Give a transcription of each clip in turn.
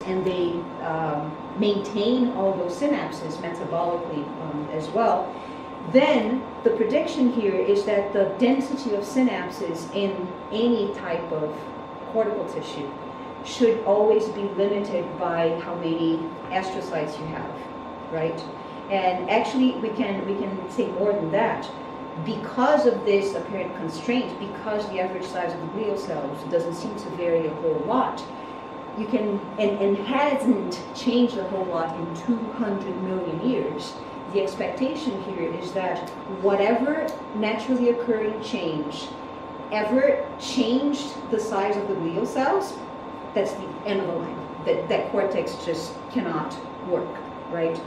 and they maintain all those synapses metabolically as well, then the prediction here is that the density of synapses in any type of cortical tissue should always be limited by how many astrocytes you have, right? And actually, we can say more than that. Because of this apparent constraint, because the average size of the glial cells doesn't seem to vary a whole lot, you can, and hasn't changed a whole lot in 200 million years, the expectation here is that whatever naturally occurring change ever changed the size of the glial cells, that's the end of the line. That cortex just cannot work, right?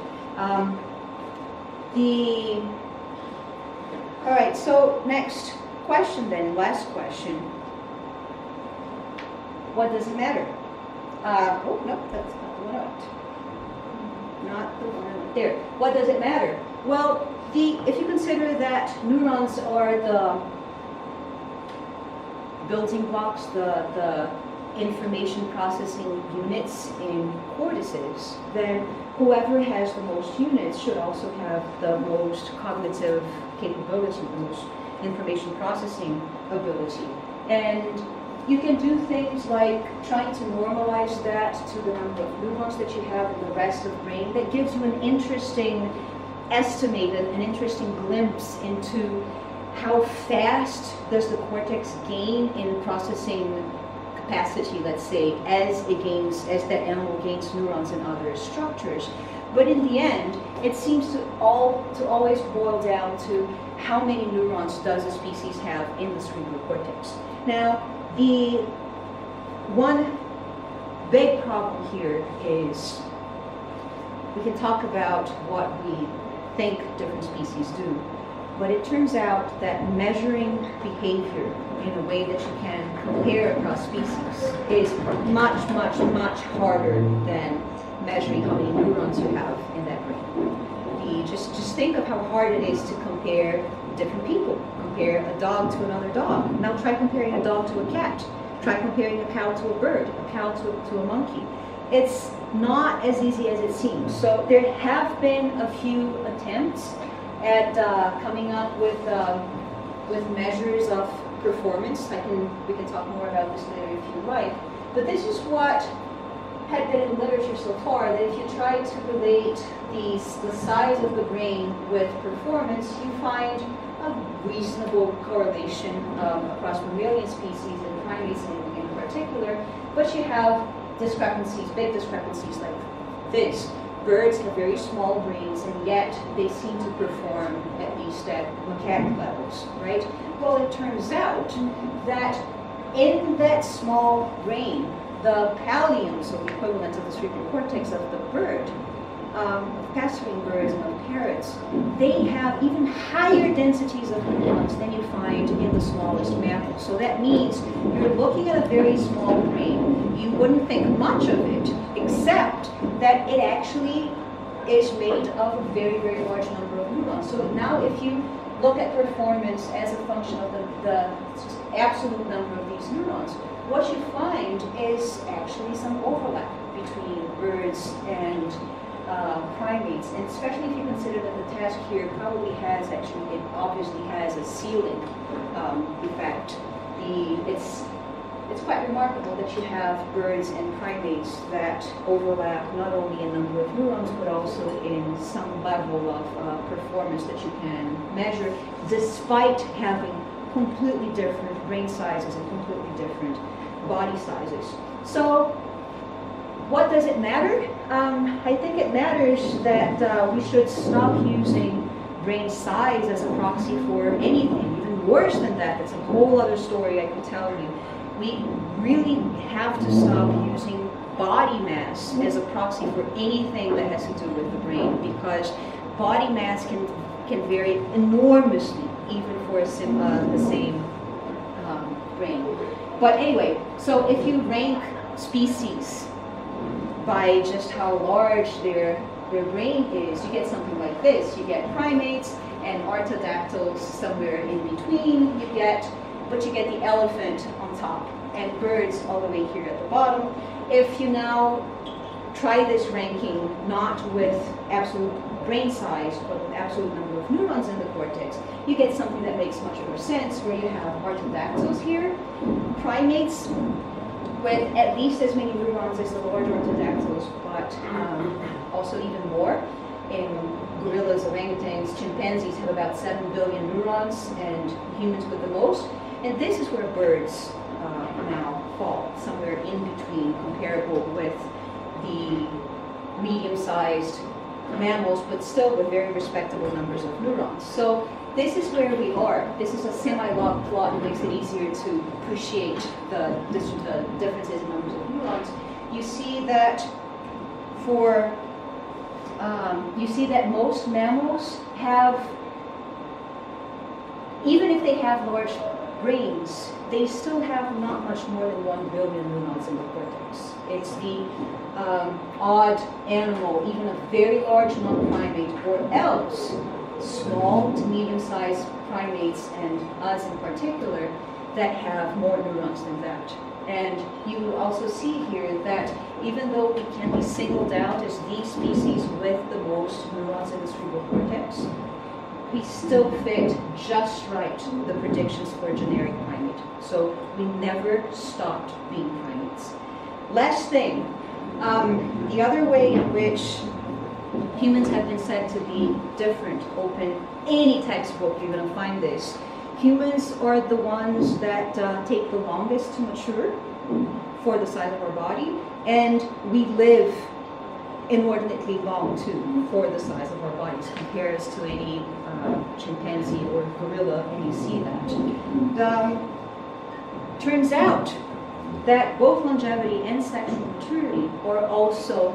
All right, so next question then, last question. What does it matter? Oh, no, that's not the one I want. Not the one I want. There. What does it matter? Well, if you consider that neurons are the building blocks, the information processing units in cortices, then whoever has the most units should also have the most cognitive capability, the most information processing ability. And you can do things like trying to normalize that to the number of neurons that you have in the rest of the brain. That gives you an interesting estimate, an interesting glimpse into how fast does the cortex gain in processing capacity, let's say, as that animal gains neurons in other structures. But in the end, it seems to always boil down to how many neurons does a species have in the cerebral cortex. Now, the one big problem here is we can talk about what we think different species do, but it turns out that measuring behavior in a way that you can compare across species is much, much, much harder than measuring how many neurons you have in that brain. Just think of how hard it is to compare different people. Compare a dog to another dog. Now try comparing a dog to a cat. Try comparing a cow to a bird, a cow to a monkey. It's not as easy as it seems. So there have been a few attempts at coming up with measures of performance. We can talk more about this later if you like. But this is what had been in literature so far, that if you try to relate the size of the brain with performance, you find a reasonable correlation across mammalian species and primates in particular, but you have discrepancies, big discrepancies like this. Birds have very small brains, and yet they seem to perform at least at macaque levels, right? Well, it turns out that in that small brain, the pallium, so the equivalent of the cerebral cortex of the bird, of passerine birds and of parrots, they have even higher densities of neurons than you find in the smallest mammals. So that means you're looking at a very small brain. You wouldn't think much of it, except that it actually is made of a very, very large number of neurons. So now if you look at performance as a function of the absolute number of these neurons, what you find is actually some overlap between birds and primates, and especially if you consider that the task here probably has actually, it obviously has a ceiling effect. It's quite remarkable that you have birds and primates that overlap not only in number of neurons, but also in some level of performance that you can measure, despite having completely different brain sizes and completely different body sizes. So what does it matter? I think it matters that we should stop using brain size as a proxy for anything. Even worse than that, it's a whole other story I could tell you. We really have to stop using body mass as a proxy for anything that has to do with the brain, because body mass can vary enormously even for the same brain. But anyway, so if you rank species by just how large their brain is, you get something like this. You get primates and arthodactyls somewhere in between. But you get the elephant on top and birds all the way here at the bottom. If you now try this ranking not with absolute brain size, but with absolute number of neurons in the cortex, you get something that makes much more sense, where you have artiodactyls here, primates with at least as many neurons as the larger artiodactyls, but also even more. In gorillas, orangutans, chimpanzees have about 7 billion neurons, and humans with the most. And this is where birds now fall, somewhere in between, comparable with the medium-sized mammals, but still with very respectable numbers of neurons. So this is where we are. This is a semi-log plot. It makes it easier to appreciate the differences in numbers of neurons. You see that most mammals have, even if they have large brains, they still have not much more than 1 billion neurons in the cortex. It's the odd animal, even a very large non-primate, or else small to medium-sized primates, and us in particular, that have more neurons than that. And you will also see here that even though we can be singled out as the species with the most neurons in the cerebral cortex, we still fit just right the predictions for a generic primate. So we never stopped being primates. Last thing, the other way in which humans have been said to be different, open any textbook, you're going to find this. Humans are the ones that take the longest to mature for the size of our body, and we live inordinately long too for the size of our bodies, compares to any chimpanzee or gorilla, and you see that. Turns out that both longevity and sexual maturity are also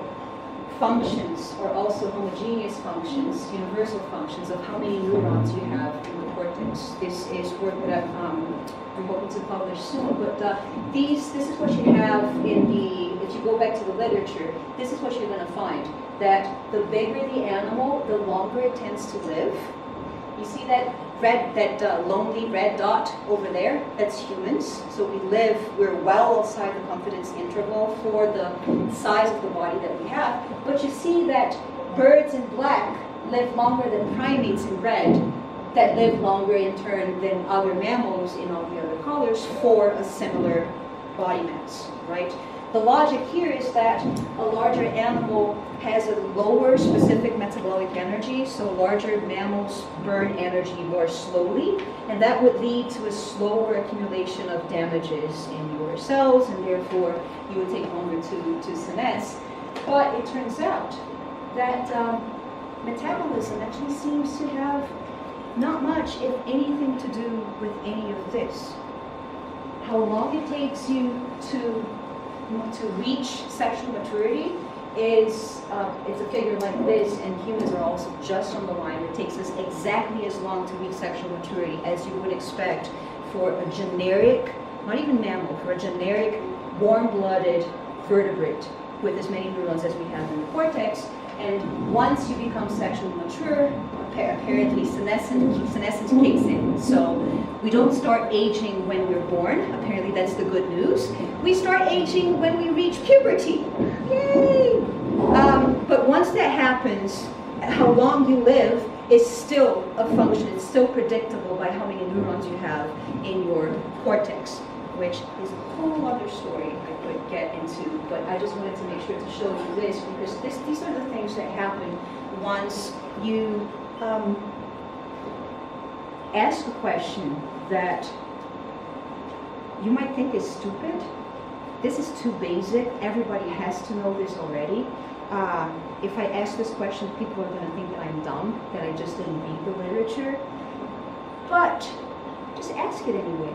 functions, or also homogeneous functions, universal functions of how many neurons you have in the cortex. This is work that I'm hoping to publish soon, but this is what you have in the, if you go back to the literature, this is what you're going to find, that the bigger the animal, the longer it tends to live. You see that lonely red dot over there? That's humans. So we're well outside the confidence interval for the size of the body that we have. But you see that birds in black live longer than primates in red, that live longer in turn than other mammals in all the other colors for a similar body mass, right? The logic here is that a larger animal has a lower specific metabolic energy, so larger mammals burn energy more slowly, and that would lead to a slower accumulation of damages in your cells, and therefore you would take longer to senesce. But it turns out that metabolism actually seems to have not much, if anything, to do with any of this. How long it takes you to reach sexual maturity is it's a figure like this, and humans are also just on the line. It takes us exactly as long to reach sexual maturity as you would expect for a generic, not even mammal, for a generic warm-blooded vertebrate with as many neurons as we have in the cortex. And once you become sexually mature, apparently senescence kicks in. So we don't start aging when we're born. Apparently that's the good news. We start aging when we reach puberty. Yay! But once that happens, how long you live is still a function. It's still predictable by how many neurons you have in your cortex, which is a whole other story I could get into, but I just wanted to make sure to show you this, because these are the things that happen once you ask a question that you might think is stupid. This is too basic. Everybody has to know this already. If I ask this question, people are going to think that I'm dumb, that I just didn't read the literature. But just ask it anyway.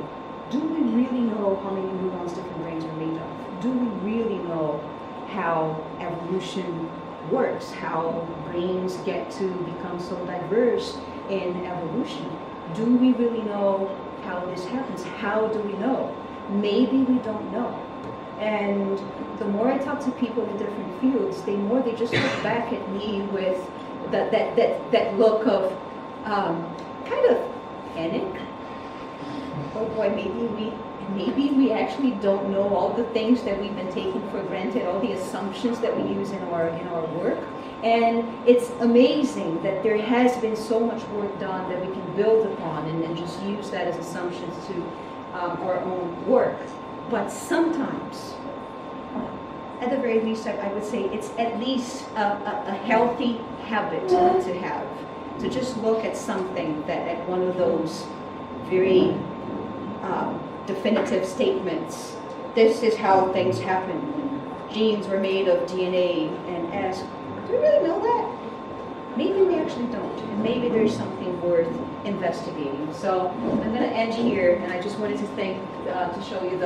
Do we really know how many neurons different brains are made of? Do we really know how evolution works, how brains get to become so diverse in evolution? Do we really know how this happens? How do we know? Maybe we don't know. And the more I talk to people in different fields, the more they just look back at me with that look of kind of panic. Oh boy, maybe we maybe we actually don't know all the things that we've been taking for granted, all the assumptions that we use in our work. And it's amazing that there has been so much work done that we can build upon and just use that as assumptions to our own work. But sometimes, at the very least, I would say it's at least a healthy habit to have, to just look at something that at one of those very definitive statements. This is how things happen. Genes were made of DNA, and ask, do we really know that? Maybe we actually don't, and maybe there's something worth investigating. So I'm going to end here, and I just wanted to to show you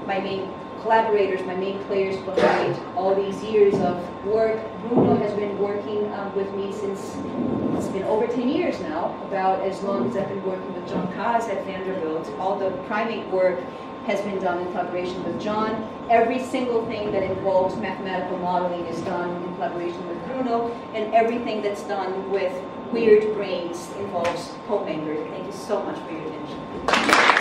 my main collaborators, my main players behind all these years of work. Bruno has been working with me since, it's been over 10 years now, about as long as I've been working with John Kaz at Vanderbilt. All the primate work has been done in collaboration with John. Every single thing that involves mathematical modeling is done in collaboration with Bruno, and everything that's done with weird brains involves Paul Banger. Thank you so much for your attention.